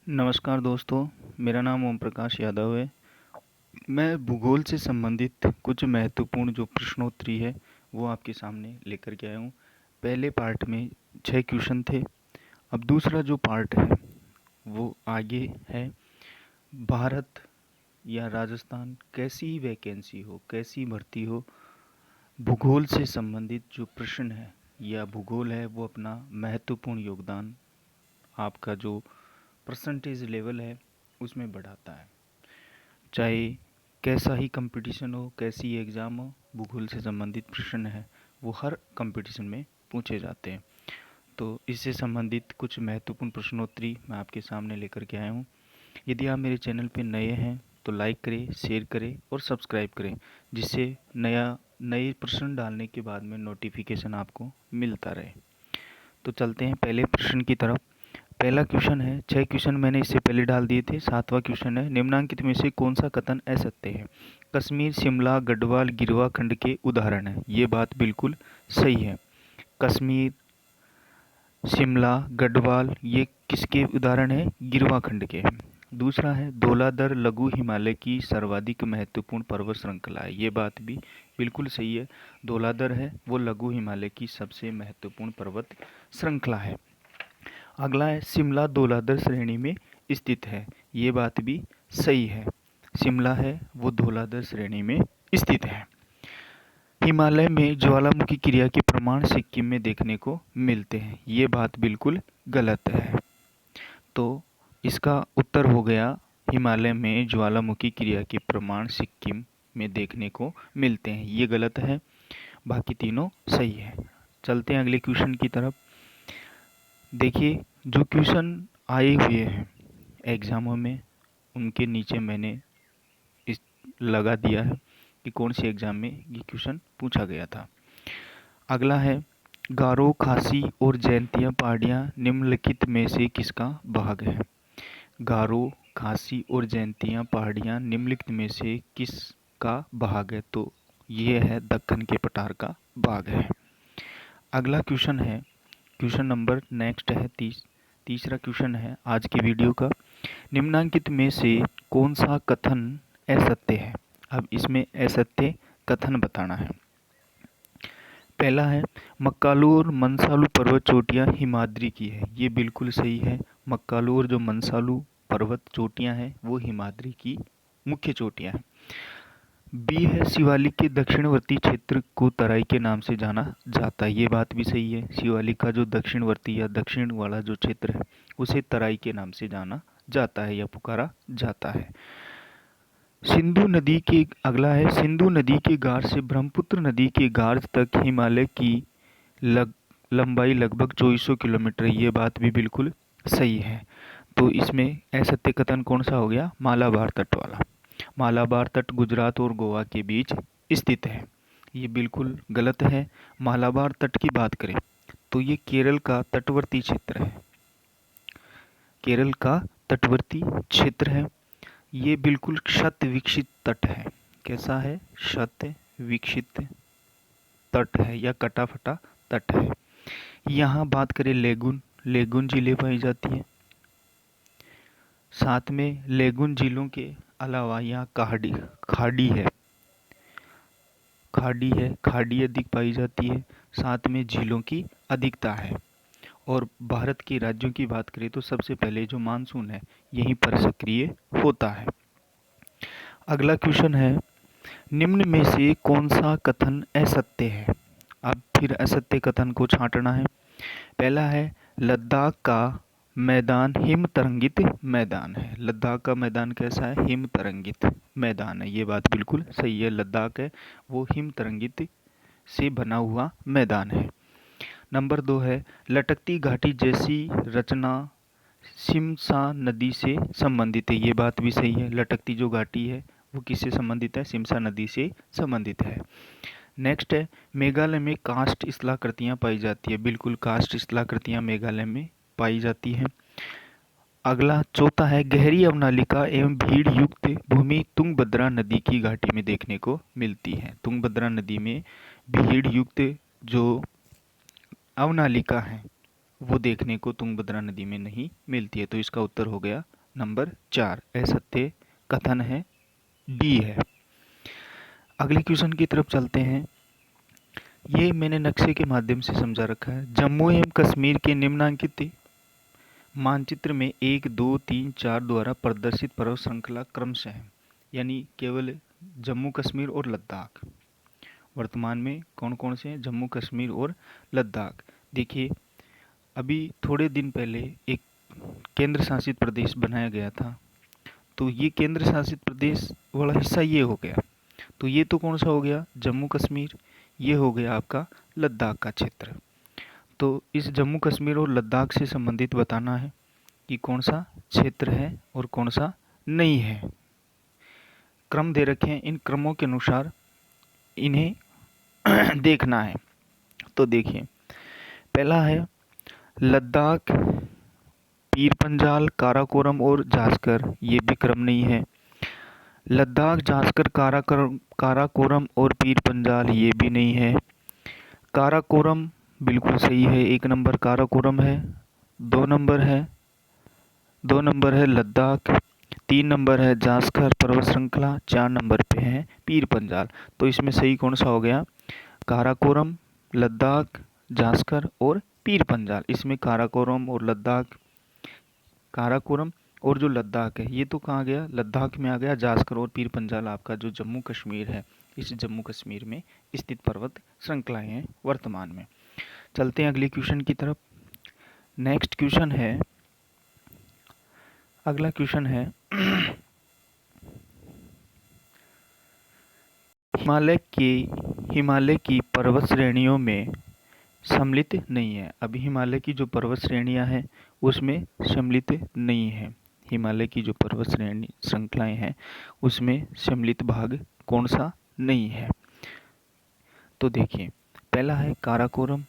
नमस्कार दोस्तों, मेरा नाम ओम प्रकाश यादव है। मैं भूगोल से संबंधित कुछ महत्वपूर्ण जो प्रश्नोत्तरी है वो आपके सामने लेकर के आया हूँ। पहले पार्ट में 6 क्वेश्चन थे। अब दूसरा जो पार्ट है वो आगे है। भारत या राजस्थान कैसी वैकेंसी हो, कैसी भर्ती हो, भूगोल से संबंधित जो प्रश्न है या भूगोल है वो अपना महत्वपूर्ण योगदान आपका जो परसेंटेज लेवल है उसमें बढ़ाता है। चाहे कैसा ही कंपटीशन हो, कैसी एग्ज़ाम हो, भूगोल से संबंधित प्रश्न है वो हर कंपटीशन में पूछे जाते हैं। तो इससे संबंधित कुछ महत्वपूर्ण प्रश्नोत्तरी मैं आपके सामने लेकर के आया हूँ। यदि आप मेरे चैनल पर नए हैं तो लाइक करें, शेयर करें और सब्सक्राइब करें, जिससे नए प्रश्न डालने के बाद में नोटिफिकेशन आपको मिलता रहे। तो चलते हैं पहले प्रश्न की तरफ। पहला क्वेश्चन है, 6 क्वेश्चन मैंने इससे पहले डाल दिए थे। 7वां क्वेश्चन है, निम्नलिखित में से कौन सा कथन असत्य है? कश्मीर, शिमला, गढ़वाल, गिरवा खंड के उदाहरण है। ये बात बिल्कुल सही है। कश्मीर, शिमला, गढ़वाल ये किसके उदाहरण है? गिरवा खंड के। दूसरा है, धौलाधर लघु हिमालय की सर्वाधिक महत्वपूर्ण पर्वत श्रृंखला है। ये बात भी बिल्कुल सही है। धौलाधर है वो लघु हिमालय की सबसे महत्वपूर्ण पर्वत श्रृंखला है। अगला है, शिमला धौलाधर श्रेणी में स्थित है। ये बात भी सही है। शिमला है वो धौलाधर श्रेणी में स्थित है। हिमालय में ज्वालामुखी क्रिया के प्रमाण सिक्किम में देखने को मिलते हैं। ये बात बिल्कुल गलत है। तो इसका उत्तर हो गया, हिमालय में ज्वालामुखी क्रिया के प्रमाण सिक्किम में देखने को मिलते हैं। ये गलत है, बाकी तीनों सही है। चलते हैं अगले क्वेश्चन की तरफ। देखिए, जो क्वेश्चन आए हुए हैं एग्ज़ामों में उनके नीचे मैंने इस लगा दिया है कि कौन से एग्ज़ाम में ये क्वेश्चन पूछा गया था। अगला है, गारो, खासी और जैंतिया पहाड़ियाँ निम्नलिखित में से किसका भाग है? गारो, खासी और जैंतिया पहाड़ियाँ निम्नलिखित में से किसका भाग है? तो ये है दक्कन के पठार का भाग है। अगला क्वेश्चन है, क्वेश्चन नंबर नेक्स्ट है तीसरा क्वेश्चन है आज की वीडियो का। निम्नलिखित में से कौन सा कथन असत्य है? अब इसमें असत्य कथन बताना है। पहला है, मक्कालू और मनसालू पर्वत चोटियां हिमाद्री की है। ये बिल्कुल सही है। मक्कालू और जो मनसालू पर्वत चोटियां हैं वो हिमाद्री की मुख्य चोटियां हैं। बी है, शिवालिक के दक्षिणवर्ती क्षेत्र को तराई के नाम से जाना जाता है। ये बात भी सही है। शिवालिक का जो दक्षिणवर्ती या दक्षिण वाला जो क्षेत्र है उसे तराई के नाम से जाना जाता है या पुकारा जाता है। सिंधु नदी के अगला है, सिंधु नदी के गार से ब्रह्मपुत्र नदी के गार तक हिमालय की लंबाई लगभग 2400 किलोमीटर। ये बात भी बिल्कुल सही है। तो इसमें असत्य कथन कौन सा हो गया? मालाबार तट वाला। मालाबार तट गुजरात और गोवा के बीच स्थित है। ये बिल्कुल गलत है। मालाबार तट की बात करें तो ये केरल का तटवर्ती क्षेत्र है। केरल का तटवर्ती क्षेत्र है। ये बिल्कुल शत विकसित तट है। कैसा है? शत विकसित तट है या कटा फटा तट है। यहाँ बात करें लेगुन, लेगुन झीलें पाई जाती हैं। साथ में लेगुन झीलों के अलावा यहाँ खाड़ी है, खाड़ी अधिक पाई जाती है। साथ में झीलों की अधिकता है। और भारत के राज्यों की बात करें तो सबसे पहले जो मानसून है यहीं पर सक्रिय होता है। अगला क्वेश्चन है, निम्न में से कौन सा कथन असत्य है? अब फिर असत्य कथन को छांटना है। पहला है, लद्दाख का मैदान हिम तरंगित मैदान है। लद्दाख का मैदान कैसा है? हिम तरंगित मैदान है। ये बात बिल्कुल सही है। लद्दाख है वो हिम तरंगित से बना हुआ मैदान है। नंबर 2 है, लटकती घाटी जैसी रचना सिमसा नदी से संबंधित है। ये बात भी सही है। लटकती जो घाटी है वो किससे संबंधित है? सिमसा नदी से संबंधित है। नेक्स्ट है, मेघालय में कास्ट स्थलाकृतियाँ पाई जाती है। बिल्कुल कास्ट स्थलाकृतियाँ मेघालय में पाई जाती हैं। अगला चौथा है, गहरी अवनालिका एवं भीड़ युक्त भूमि तुंगभद्रा नदी की घाटी में देखने को मिलती है। तुंगभद्रा नदी में भीड़ युक्त जो अवनालिका है वो देखने को तुंगभद्रा नदी में नहीं मिलती है। तो इसका उत्तर हो गया नंबर 4 असत्य कथन है, डी है। अगले क्वेश्चन की तरफ चलते हैं। ये मैंने नक्शे के माध्यम से समझा रखा है। जम्मू एवं कश्मीर के निम्नलिखित मानचित्र में 1, 2, 3, 4 द्वारा प्रदर्शित पर्वत श्रृंखला क्रमशः है, यानी केवल जम्मू कश्मीर और लद्दाख। वर्तमान में कौन कौन से हैं? जम्मू कश्मीर और लद्दाख। देखिए, अभी थोड़े दिन पहले एक केंद्र शासित प्रदेश बनाया गया था, तो ये केंद्र शासित प्रदेश वाला हिस्सा ये हो गया। तो ये तो कौन सा हो गया? जम्मू कश्मीर। ये हो गया आपका लद्दाख का क्षेत्र। तो इस जम्मू कश्मीर और लद्दाख से संबंधित बताना है कि कौन सा क्षेत्र है और कौन सा नहीं है। क्रम दे रखे हैं, इन क्रमों के अनुसार इन्हें देखना है। तो देखिए, पहला है लद्दाख, पीर पंजाल, काराकोरम और जास्कर, ये भी क्रम नहीं है। लद्दाख, जास्कर, काराकोरम और पीर पंजाल, ये भी नहीं है। काराकोरम बिल्कुल सही है, 1 नंबर काराकोरम है। 2 नंबर है लद्दाख, 3 नंबर है जास्कर पर्वत श्रृंखला, 4 नंबर पे है पीर पंजाल। तो इसमें सही कौन सा हो गया? काराकोरम, लद्दाख, जास्कर और पीर पंजाल। इसमें काराकोरम और लद्दाख, काराकोरम और जो लद्दाख है ये तो कहाँ गया? लद्दाख में आ गया। जास्कर और पीर पंजाल आपका जो जम्मू कश्मीर है, इस जम्मू कश्मीर में स्थित पर्वत श्रृंखलाएं हैं वर्तमान में। चलते हैं अगले क्वेश्चन की तरफ। नेक्स्ट क्वेश्चन है, अगला क्वेश्चन है हिमालय की पर्वत श्रेणियों में सम्मिलित नहीं है। अभी हिमालय की जो पर्वत श्रेणियां हैं उसमें सम्मिलित नहीं है। हिमालय की जो पर्वत श्रेणी श्रृंखलाएं हैं उसमें सम्मिलित भाग कौन सा नहीं है? तो देखिए, पहला है काराकोरम,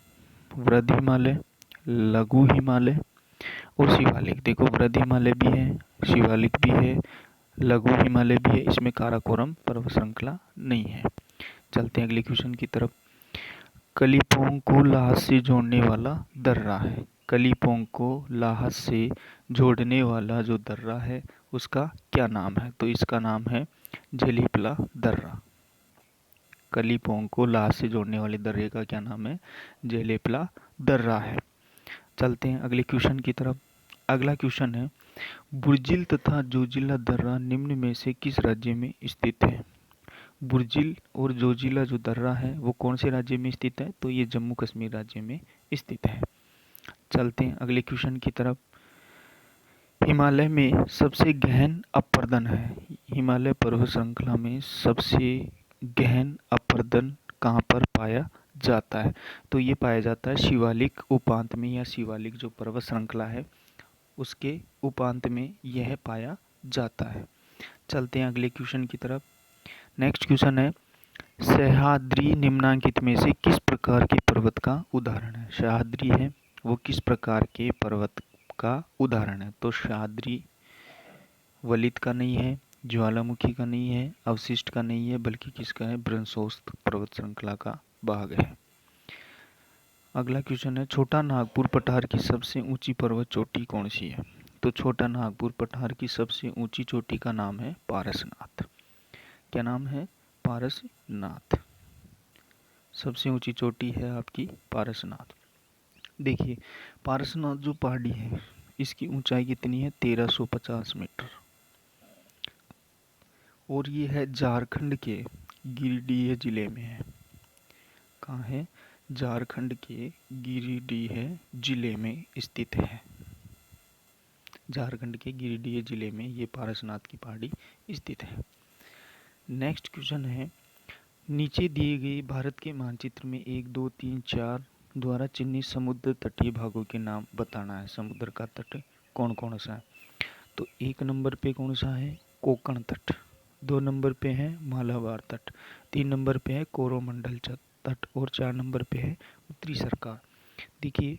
वृद्ध हिमालय, लघु हिमालय और शिवालिक। देखो, वृद्ध हिमालय भी है, शिवालिक भी है, लघु हिमालय भी है। इसमें काराकोरम पर्वत श्रृंखला नहीं है। चलते हैं अगले क्वेश्चन की तरफ। कलिम्पोंग को लाहौस से जोड़ने वाला दर्रा है। कलिम्पोंग को लाहौस से जोड़ने वाला जो दर्रा है उसका क्या नाम है? तो इसका नाम है जेलिपला दर्रा। कलिम्पोंग को लाहौस से जोड़ने वाले दर्रे का क्या नाम है? जेलिपला दर्रा है। चलते हैं अगले क्वेश्चन की तरफ। अगला क्वेश्चन है, बुर्जिल तथा जोजिला दर्रा निम्न में से किस राज्य में स्थित है? बुर्जिल और जोजिला जो दर्रा है वो कौन से राज्य में स्थित है? तो ये जम्मू कश्मीर राज्य में स्थित है। चलते हैं अगले क्वेश्चन की तरफ। हिमालय में सबसे गहन अपरदन है। हिमालय पर्वत श्रृंखला में सबसे गहन अपरदन कहाँ पर पाया जाता है? तो ये पाया जाता है शिवालिक उपांत में, या शिवालिक जो पर्वत श्रृंखला है उसके उपांत में यह पाया जाता है। चलते हैं अगले क्वेश्चन की तरफ। नेक्स्ट क्वेश्चन है, सह्याद्री निम्नलिखित में से किस प्रकार के पर्वत का उदाहरण है? सह्याद्री है वो किस प्रकार के पर्वत का उदाहरण है? तो सह्याद्री वलित का नहीं है, ज्वालामुखी का नहीं है, अवशिष्ट का नहीं है, बल्कि किसका है? ब्रह्मोत्सव पर्वत श्रृंखला का भाग है। अगला क्वेश्चन है, छोटा नागपुर पठार की सबसे ऊंची पर्वत चोटी कौन सी है? तो छोटा नागपुर पठार की सबसे ऊंची चोटी का नाम है पारसनाथ। क्या नाम है? पारसनाथ। सबसे ऊंची चोटी है आपकी पारसनाथ। देखिए, पारसनाथ जो पहाड़ी है इसकी ऊंचाई कितनी है? 1350 मीटर, और ये है झारखंड के गिरिडीह जिले में है। कहाँ है? झारखंड के गिरिडीह जिले में स्थित है। झारखंड के गिरिडीह जिले में ये पारसनाथ की पहाड़ी स्थित है। नेक्स्ट क्वेश्चन है, नीचे दिए गए भारत के मानचित्र में 1, 2, 3, 4 द्वारा चिन्हित समुद्र तटीय भागों के नाम बताना है। समुद्र का तट कौन कौन सा है? तो 1 नंबर पे कौन सा है? कोंकण तट। 2 नंबर पे है मालाबार तट। 3 नंबर पे है कोरोमंडल तट और 4 नंबर पे है उत्तरी सरकार। देखिए,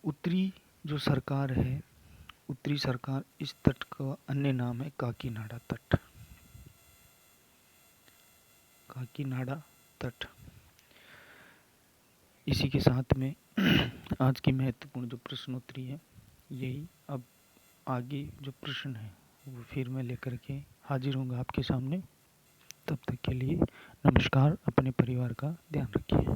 उत्तरी जो सरकार है, उत्तरी सरकार, इस तट का अन्य नाम है काकीनाडा तट। काकीनाडा तट। इसी के साथ में आज की महत्वपूर्ण जो प्रश्नोत्तरी है यही अब आगे जो प्रश्न है वो फिर मैं लेकर के हाजिर होऊंगा आपके सामने। तब तक के लिए नमस्कार। अपने परिवार का ध्यान रखिए।